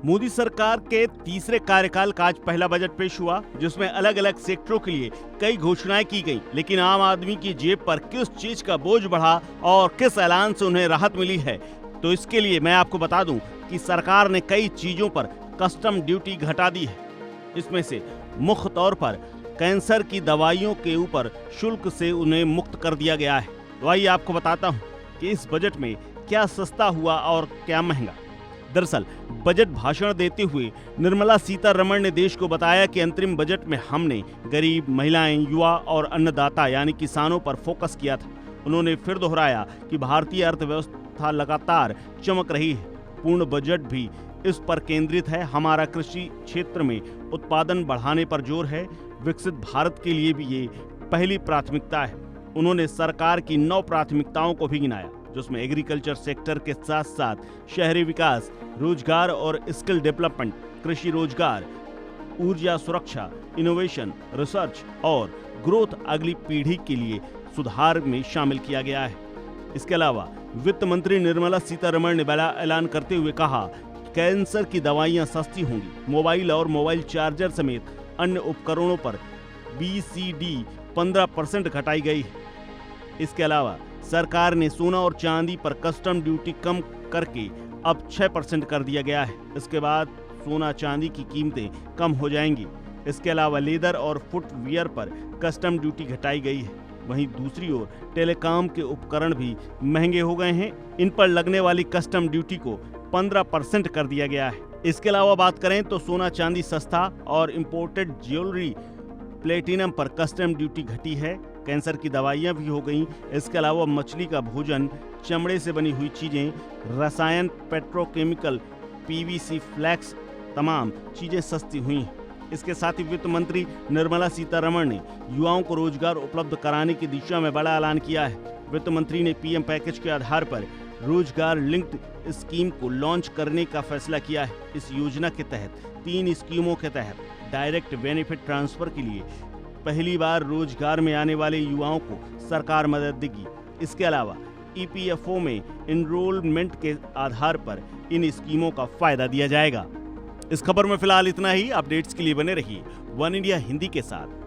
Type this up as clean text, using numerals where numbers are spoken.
मोदी सरकार के तीसरे कार्यकाल का आज पहला बजट पेश हुआ, जिसमें अलग अलग सेक्टरों के लिए कई घोषणाएं की गई। लेकिन आम आदमी की जेब पर किस चीज का बोझ बढ़ा और किस ऐलान से उन्हें राहत मिली है, तो इसके लिए मैं आपको बता दूं कि सरकार ने कई चीजों पर कस्टम ड्यूटी घटा दी है। इसमें से मुख्य तौर पर कैंसर की दवाइयों के ऊपर शुल्क से उन्हें मुक्त कर दिया गया है। तो आइए आपको बताता हूं कि इस बजट में क्या सस्ता हुआ और क्या महंगा। दरअसल बजट भाषण देते हुए निर्मला सीतारमण ने देश को बताया कि अंतरिम बजट में हमने गरीब, महिलाएं, युवा और अन्नदाता यानी किसानों पर फोकस किया था। उन्होंने फिर दोहराया कि भारतीय अर्थव्यवस्था लगातार चमक रही है। पूर्ण बजट भी इस पर केंद्रित है। हमारा कृषि क्षेत्र में उत्पादन बढ़ाने पर जोर है। विकसित भारत के लिए भी ये पहली प्राथमिकता है। उन्होंने सरकार की 9 प्राथमिकताओं को भी गिनाया, जिसमें एग्रीकल्चर सेक्टर के साथ साथ शहरी विकास, रोजगार और स्किल डेवलपमेंट, कृषि रोजगार, ऊर्जा सुरक्षा, इनोवेशन, रिसर्च और ग्रोथ अगली पीढ़ी के लिए सुधार में शामिल किया गया है। इसके अलावा वित्त मंत्री निर्मला सीतारमण ने बड़ा ऐलान करते हुए कहा, कैंसर की दवाइयां सस्ती होंगी। मोबाइल और मोबाइल चार्जर समेत अन्य उपकरणों पर BCD 15% घटाई गई है। इसके अलावा सरकार ने सोना और चांदी पर कस्टम ड्यूटी कम करके अब 6% कर दिया गया है। इसके बाद सोना चांदी की कीमतें कम हो जाएंगी। इसके अलावा लेदर और फुटवियर पर कस्टम ड्यूटी घटाई गई है। वहीं दूसरी ओर टेलीकॉम के उपकरण भी महंगे हो गए हैं। इन पर लगने वाली कस्टम ड्यूटी को 15% कर दिया गया है। इसके अलावा बात करें तो सोना चांदी सस्ता और इंपोर्टेड ज्वेलरी, प्लेटिनम पर कस्टम ड्यूटी घटी है। कैंसर की दवाइयां भी हो गईं। इसके अलावा मछली का भोजन, चमड़े से बनी हुई चीजें, रसायन, पेट्रोकेमिकल, PVC फ्लैक्स, तमाम चीजें सस्ती हुई हैं। इसके साथ ही वित्त मंत्री निर्मला सीतारमण ने युवाओं को रोजगार उपलब्ध कराने की दिशा में बड़ा ऐलान किया है। वित्त मंत्री ने PM पैकेज के आधार पर रोजगार लिंक्ड स्कीम को लॉन्च करने का फैसला किया है। इस योजना के तहत 3 स्कीमों के तहत डायरेक्ट बेनिफिट ट्रांसफर के लिए पहली बार रोजगार में आने वाले युवाओं को सरकार मदद देगी। इसके अलावा EPFO में एनरोलमेंट के आधार पर इन स्कीमों का फायदा दिया जाएगा। इस खबर में फिलहाल इतना ही। अपडेट्स के लिए बने रहिए वन इंडिया हिंदी के साथ।